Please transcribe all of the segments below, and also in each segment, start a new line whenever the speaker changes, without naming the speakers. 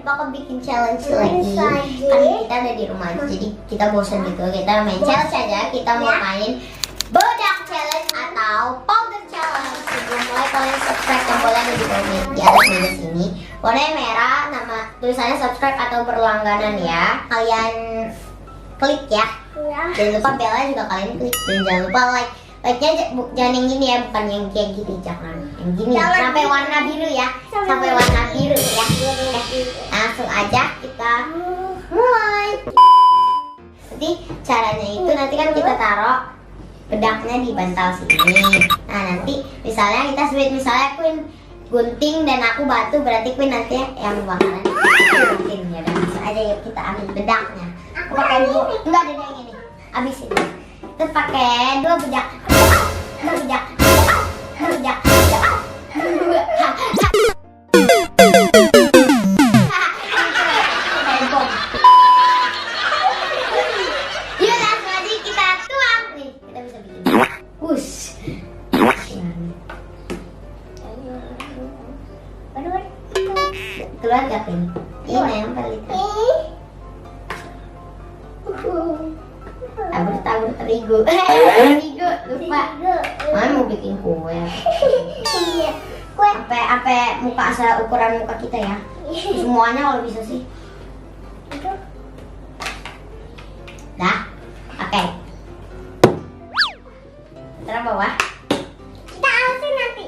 bakal bikin challenge lagi. Kan kita ada di rumah aja, jadi kita bosan gitu. Kita main challenge aja. Kita mau main bedak challenge atau powder challenge. Sebelum mulai kalian subscribe tombolnya ada di atas meja sini. Warnanya merah, nama tulisannya subscribe atau berlangganan ya. Kalian klik ya. Jangan lupa belnya juga kalian klik dan jangan lupa like. Like-nya jangan yang gini ya, bukan yang kayak gini, jangan yang gini. Sampai warna biru ya, sampai warna biru ya. Langsung aja kita mulai. Jadi caranya itu nanti kan kita taruh bedaknya di bantal sini. Nah nanti misalnya kita sweet, misalnya Quinn gunting dan aku batu, berarti Quinn nanti yang bakalan gunting ya. Dan langsung aja yuk kita ambil bedaknya. Aku pakai dua, enggak ada yang ini. Abis ini kita pakai dua bedak. Dua bedak. Dua bedak. Yuk langsung aja kita tuang nih. Kita bisa bikin. Us. Keluar gak ini? Ini nempel itu. Tabur terigu. Terigu lupa. Mana mau bikin kue? Kue apa muka ukuran muka kita ya? Semuanya kalau bisa sih. Dah. Oke. Taruh bawah. Kita alasin nanti.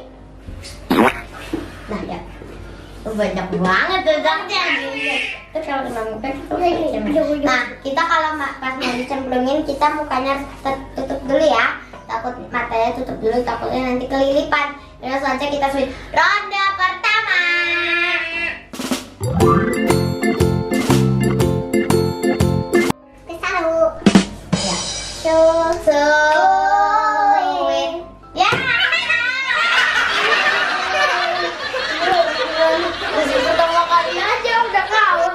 Nah ya. Banyak banget bedaknya. Terus kalau kena muka kita nah kita kalau pas mau dicemplungin kita mukanya tutup dulu ya, takut matanya tutup dulu, takutnya nanti kelilipan. Terus saja kita switch ronde pertama. Kesaru ya sweet ya. Masih pertama kali aja udah kalah.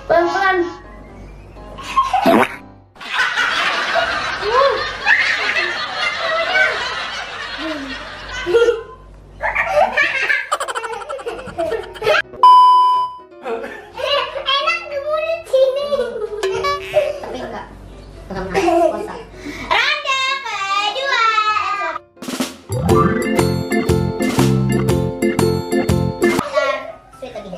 Pelan-pelan. Enak di mulut sini. Tapi enggak kosak. Ronde kedua. Sweet lagi.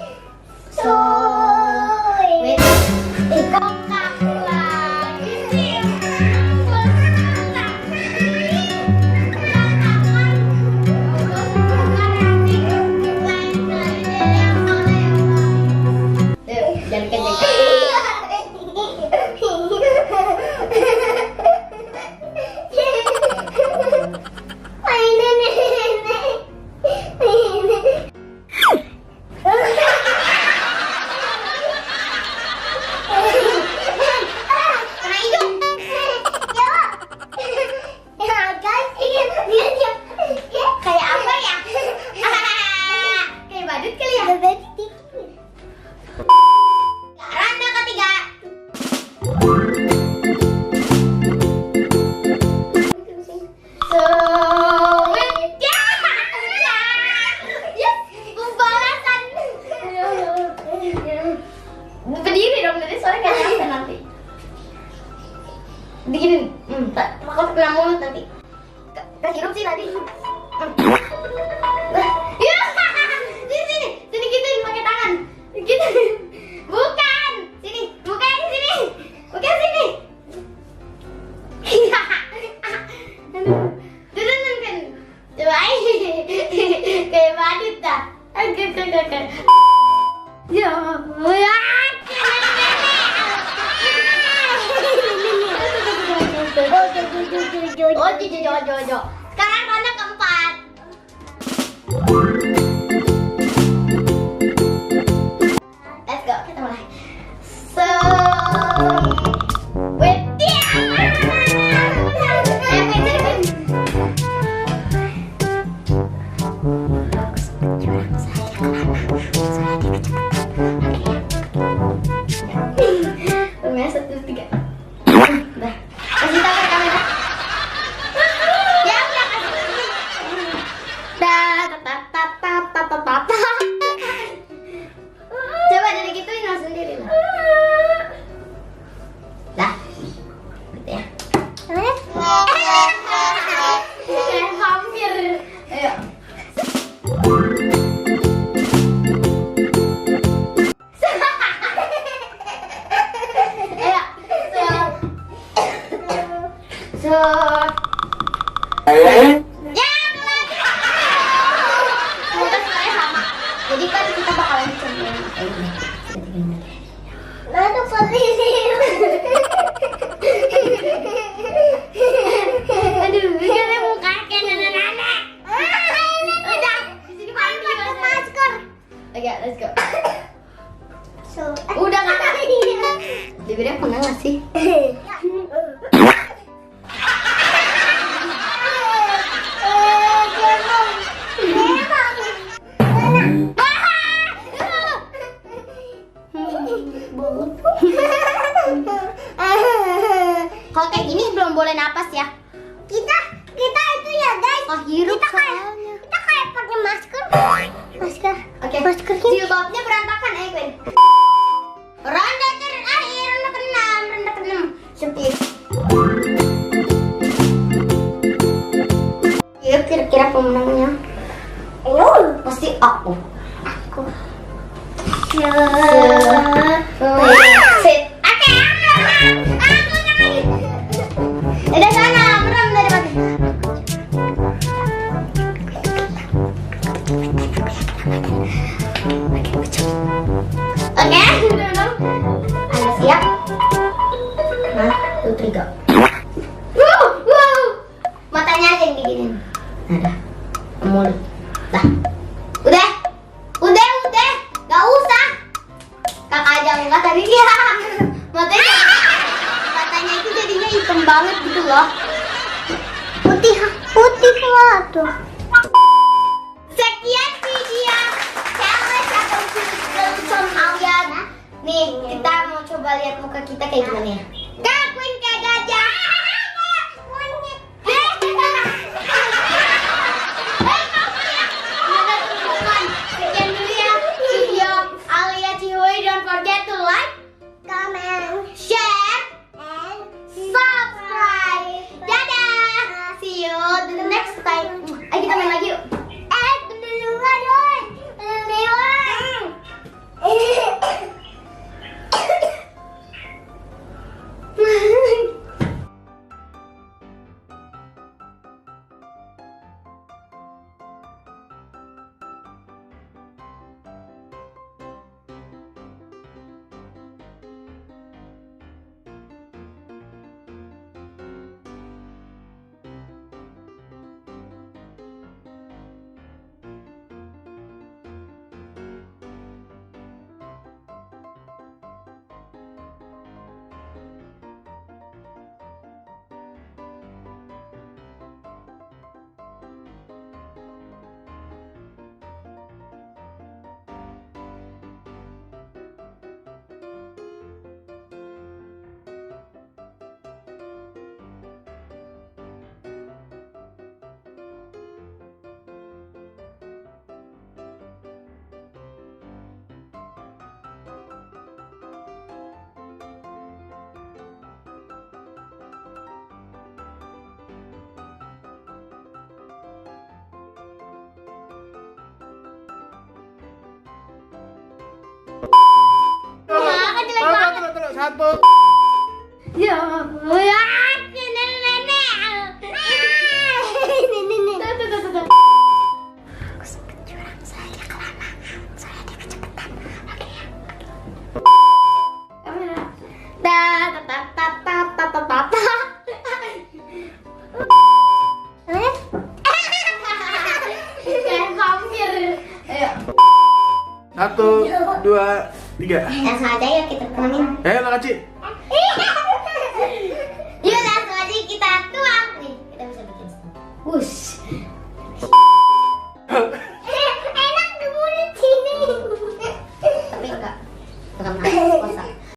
Berdiri dong, jadi soalnya gak nyampe nanti. Diginin, takut kena mulut nanti. Kasih hirup sih tadi. Ya, sini gituin pakai tangan. Gitu. Bukan, sini, bukan sini, bukan sini. Turun kan, coba kayak badut dah. Ya, Jo. Sekarang ronde keempat. Let's go, kita mulai. Satu, tiga. Udah. Kasih tahu ke kamera. Ya. Aduh, jangan muka kayak nenek-nenek. Udah, di sini pakai masker. Oke, let's go. Udah kakak. Bibirnya pernah nggak sih? Kalau kayak gini belum boleh napas ya. Kita itu ya guys. Hirup soalnya. Kita kayak pakai masker. Oke. Masker. Jilbabnya berantakan Quinn. Ronde terakhir, ronde ke-6. Sepir. Ya kira-kira pemenangnya. Pasti aku. Sit. Oke. Udah sana, merem dari mati. Oke, Anda siap? 1, 2, 3. Matanya aja yang diginin. Ada. Mulut. Dah. Udah. Gak usah. Kakak aja enggak tadi dia. Matanya itu jadinya hitam banget gitu loh. Putih lah tuh. Sekian video challenge atau lucu Ohya. Nih, kita mau coba lihat muka kita kayak gimana ya. Kak, Quinn kayak gajah. Sekian dulu ya video Ohya Cihuy. Don't forget to like, comment, share, and subscribe. Dadah. See you the next time. Ayo kita main lagi yuk.
Satu.
Ya, nenek. Aku sempet curang, saya kelamaan, saya kecepatan. Oke ya. Kamera. Kayak vampir. Ayo.
1, 2, 3.
Langsung aja ya kita tuangin.
Makasih.
Yuk langsung aja kita tuang nih. Kita bisa bikin wush. Enak di mulut sini. Tapi enggak manis.